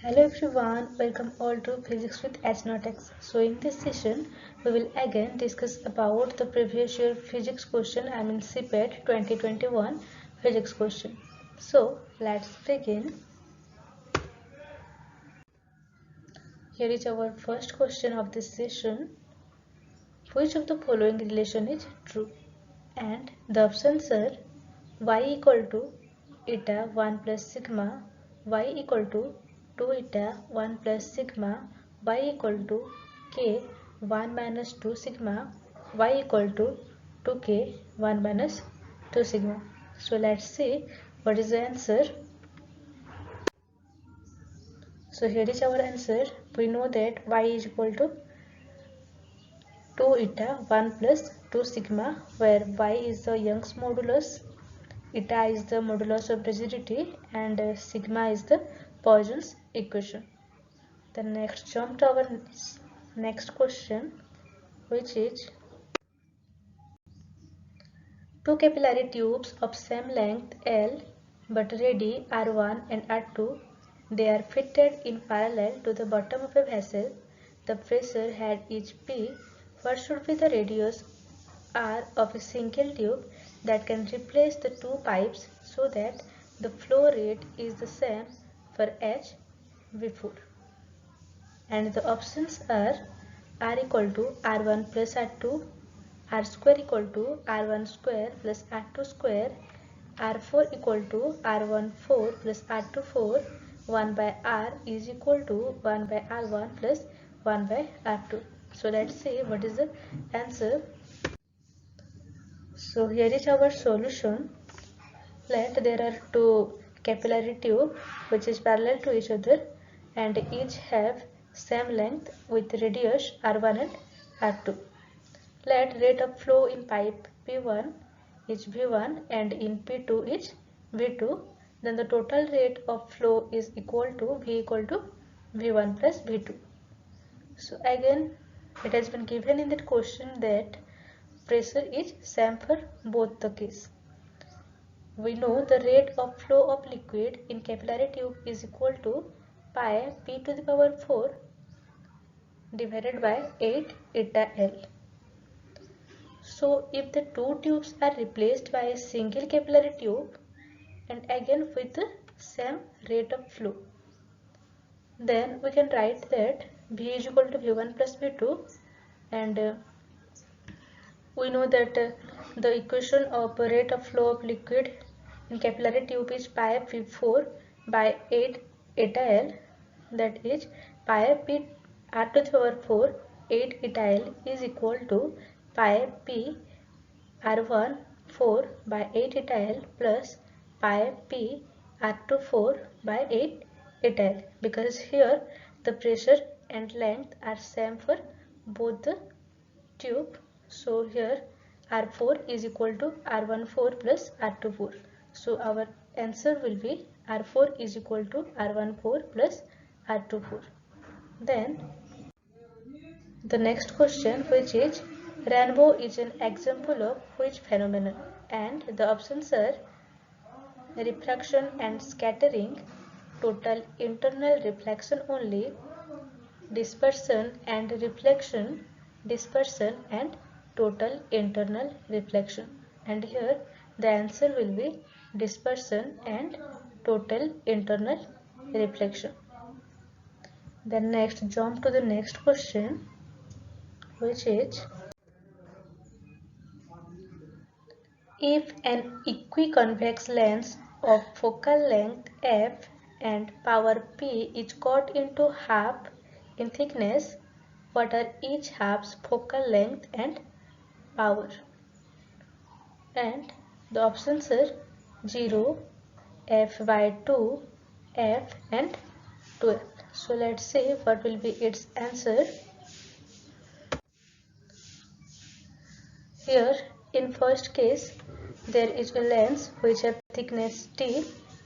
Hello everyone, welcome all to Physics with Asnotex. So in this session, we will again discuss about the previous year physics question, CPET 2021 physics question. So let's begin. Here is our first question of this session. Which of the following relation is true? And the options are y equal to eta 1 plus sigma, y equal to 2 eta 1 plus sigma, y equal to k 1 minus 2 sigma, y equal to 2k 1 minus 2 sigma. So let's see what is the answer. So here is our answer. We know that y is equal to 2 eta 1 plus 2 sigma, where y is the Young's modulus, eta is the modulus of rigidity, and sigma is the Poisson's equation. Then next jump to our next question, which is two capillary tubes of same length L but radii R1 and R2. They are fitted in parallel to the bottom of a vessel. The pressure head is P. What should be the radius R of a single tube that can replace the two pipes so that the flow rate is the same for H before? And the options are R equal to R1 plus R2, R square equal to R1 square plus R2 square, R4 equal to R1 4 plus R2 4, 1 by R is equal to 1 by R1 plus 1 by R2. So let's see what is the answer. So here is our solution. Let there are two capillary tube which is parallel to each other and each have same length with radius R1 and R2. Let rate of flow in pipe P1 is V1 and in P2 is V2. Then the total rate of flow is equal to V equal to V1 plus V2. So again it has been given in that question that pressure is same for both the case. We know the rate of flow of liquid in capillary tube is equal to pi p to the power 4 divided by 8 eta L. So if the two tubes are replaced by a single capillary tube and again with the same rate of flow, then we can write that V is equal to V1 plus V2, and we know that the equation of rate of flow of liquid in capillary tube is pi P4 by 8 eta L, that is pi P r to the power 4 8 eta L is equal to pi P R1 4 by 8 eta L plus pi P R2 4 by 8 eta L, because here the pressure and length are same for both the tube. So here R4 is equal to R1 4 plus R2 4. So our answer will be R4 is equal to R1 4 plus R2 4. Then the next question, which is rainbow is an example of which phenomenon? And the options are refraction and scattering, total internal reflection only, dispersion and reflection, dispersion and total internal reflection. And here the answer will be dispersion and total internal reflection. Then next jump to the next question, which is if an equiconvex lens of focal length f and power p is cut into half in thickness, what are each half's focal length and power? And the options are 0, f by 2, f and 12. So let's see what will be its answer. Here in first case there is a lens which have thickness t.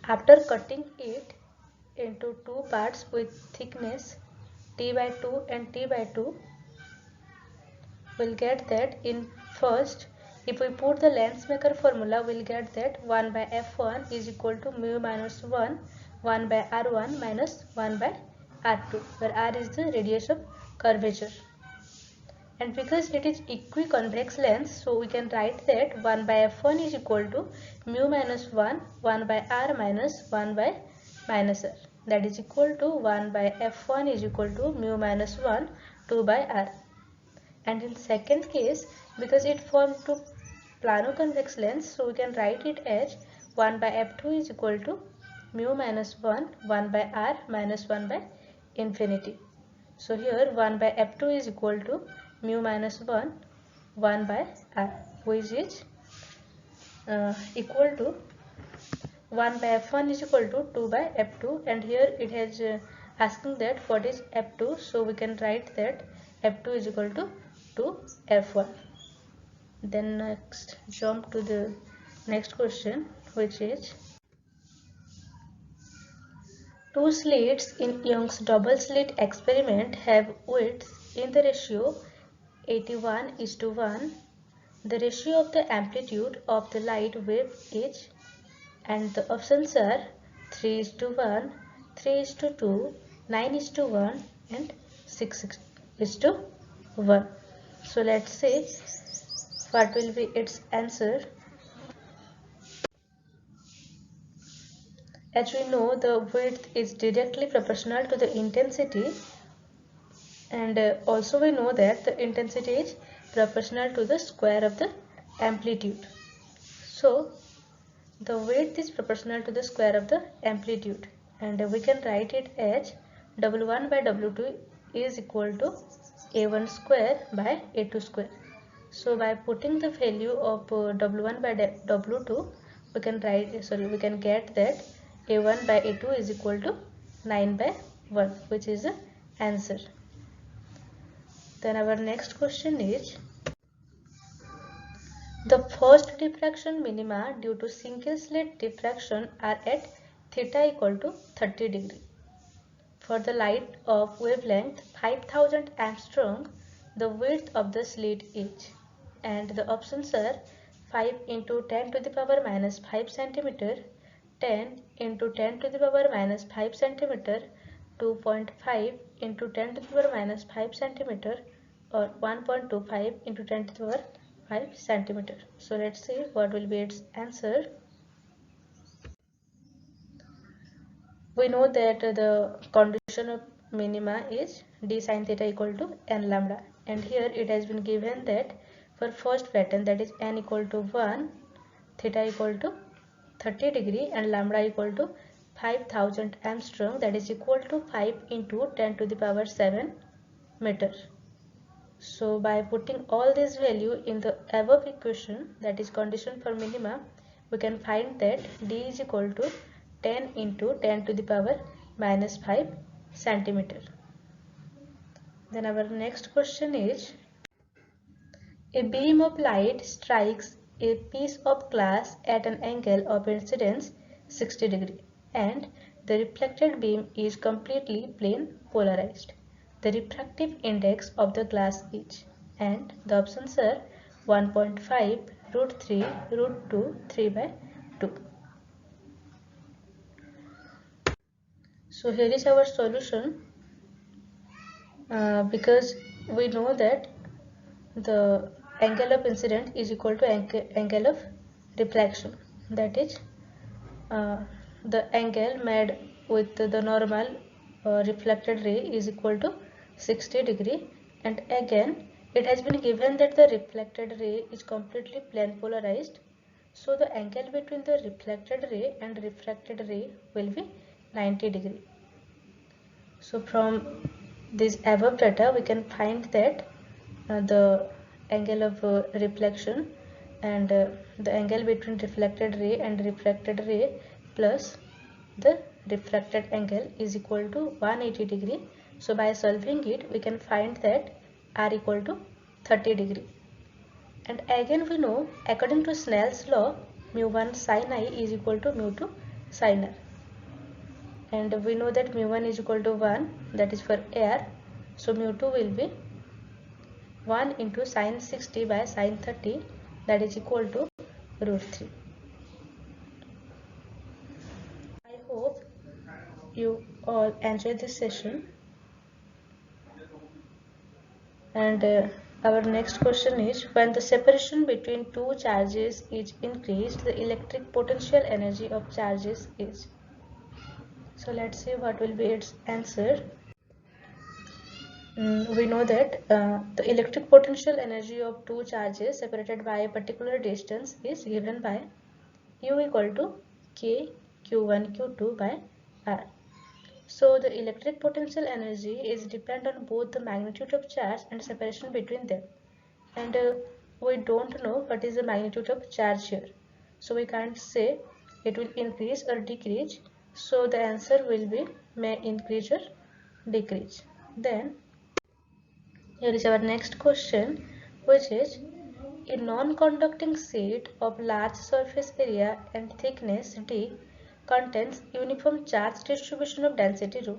After cutting it into two parts with thickness t by 2 and t by 2, we'll get that in first, if we put the lens maker formula, we'll get that 1 by f1 is equal to mu minus 1 by r1 minus 1 by R2, where R is the radius of curvature. And because it is equiconvex length, so we can write that 1 by f1 is equal to mu minus 1, 1 by r minus 1 by minus r. That is equal to 1 by f1 is equal to mu minus 1, 2 by r. And in second case, because it formed to plano-convex length, so we can write it as 1 by f2 is equal to mu minus 1, 1 by r minus 1 by infinity. So here 1 by f2 is equal to mu minus 1, 1 by r, which is equal to 1 by f1 is equal to 2 by f2, and here it has asking that what is f2, so we can write that f2 is equal to 2 f1. Then next jump to the next question, which is two slits in Young's double slit experiment have widths in the ratio 81:1. The ratio of the amplitude of the light wave is, and the options are 3:1, 3:2, 9:1 and 6:1. So let's see what will be its answer. As we know, the width is directly proportional to the intensity, and also we know that the intensity is proportional to the square of the amplitude. So the width is proportional to the square of the amplitude, and we can write it as W1 by W2 is equal to A1 square by A2 square. So by putting the value of W1 by W2, we can get that A1 by A2 is equal to 9 by 1, which is the answer. Then our next question is, the first diffraction minima due to single slit diffraction are at theta equal to 30 degree. For the light of wavelength 5000 Armstrong, the width of the slit is, and the options are 5 into 10 to the power minus 5 centimeter, 10 into 10 to the power minus 5 centimeter, 2.5 into 10 to the power minus 5 centimeter, or 1.25 into 10 to the power 5 centimeter. So let's see what will be its answer. We know that the condition of minima is d sin theta equal to n lambda, and here it has been given that for first pattern, that is n equal to 1, theta equal to 30 degree and lambda equal to 5000 Armstrong, that is equal to 5 into 10 to the power 7 meter. So by putting all this value in the above equation, that is condition for minima, we can find that d is equal to 10 into 10 to the power minus 5 centimeter. Then our next question is, a beam of light strikes a piece of glass at an angle of incidence 60 degree, and the reflected beam is completely plane polarized. The refractive index of the glass is, and the options are 1.5, root 3, root 2, 3 by 2. So here is our solution. Because we know that the angle of incidence is equal to angle of refraction, that is the angle made with the normal reflected ray is equal to 60 degree, and again it has been given that the reflected ray is completely plane polarized, so the angle between the reflected ray and refracted ray will be 90 degree. So from this above data we can find that the angle of reflection and the angle between reflected ray and refracted ray plus the refracted angle is equal to 180 degree. So by solving it, we can find that r equal to 30 degree. And again we know, according to Snell's law, mu1 sin I is equal to mu2 sin r. And we know that mu1 is equal to 1, that is for air. So mu2 will be 1 into sin 60 by sin 30, that is equal to root 3. I hope you all enjoy this session. And our next question is, when the separation between two charges is increased, the electric potential energy of charges is. So let's see what will be its answer. We know that the electric potential energy of two charges separated by a particular distance is given by U equal to K Q1 Q2 by R. So the electric potential energy is dependent on both the magnitude of charge and separation between them. And we don't know what is the magnitude of charge here. So we can't say it will increase or decrease. So the answer will be may increase or decrease. Then here is our next question, which is, a non-conducting sheet of large surface area and thickness d contains uniform charge distribution of density ρ.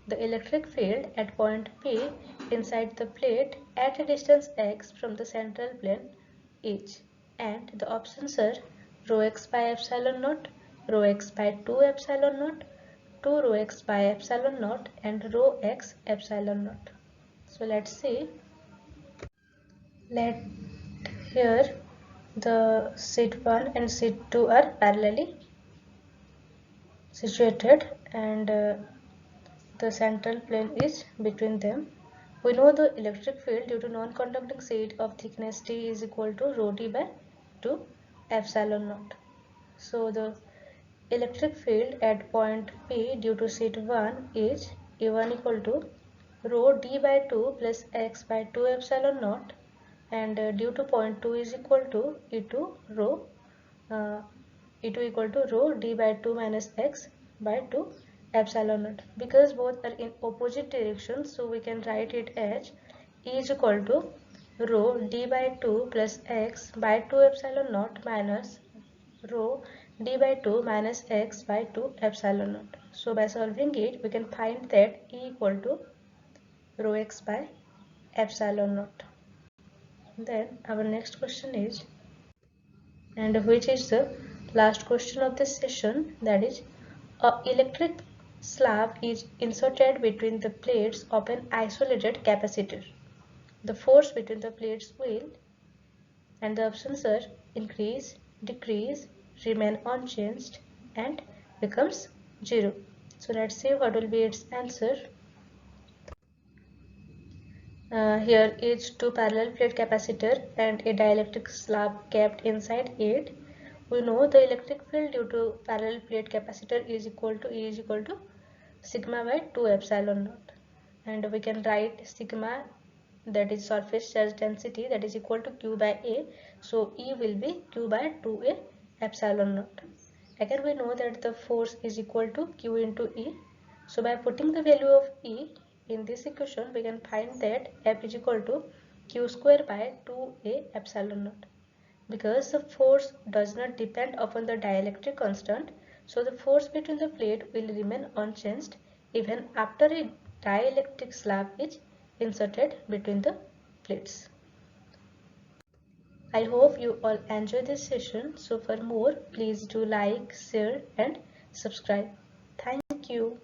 The electric field at point P inside the plate at a distance x from the central plane is, and the options are rho x by epsilon naught, rho x by 2 epsilon naught, 2 rho x by epsilon naught, and rho x epsilon naught. So let's see. Let here the sheet 1 and sheet 2 are parallelly situated, and the central plane is between them. We know the electric field due to non-conducting sheet of thickness d is equal to rho d by 2 epsilon naught. So the electric field at point P due to sheet 1 is E1 equal to rho d by 2 plus x by 2 epsilon naught, and due to point 2 is equal to E2 rho E2 equal to rho d by 2 minus x by 2 epsilon naught. Because both are in opposite directions, so we can write it as E is equal to rho d by 2 plus x by 2 epsilon naught minus rho d by 2 minus x by 2 epsilon naught. So by solving it, we can find that E equal to rho x by epsilon naught. Then our next question is, and which is the last question of this session, that is, a electric slab is inserted between the plates of an isolated capacitor. The force between the plates will, and the options are increase, decrease, remain unchanged, and becomes 0. So let's see what will be its answer. Here is two parallel plate capacitor and a dielectric slab kept inside it. We know the electric field due to parallel plate capacitor is equal to E is equal to sigma by 2 epsilon naught, and we can write sigma, that is surface charge density, that is equal to Q by A. So E will be Q by 2A epsilon naught. Again we know that the force is equal to Q into E. So by putting the value of E in this equation, we can find that F is equal to Q square by 2A epsilon naught. Because the force does not depend upon the dielectric constant, so the force between the plate will remain unchanged even after a dielectric slab is inserted between the plates. I hope you all enjoy this session. So for more, please do like, share and subscribe. Thank you.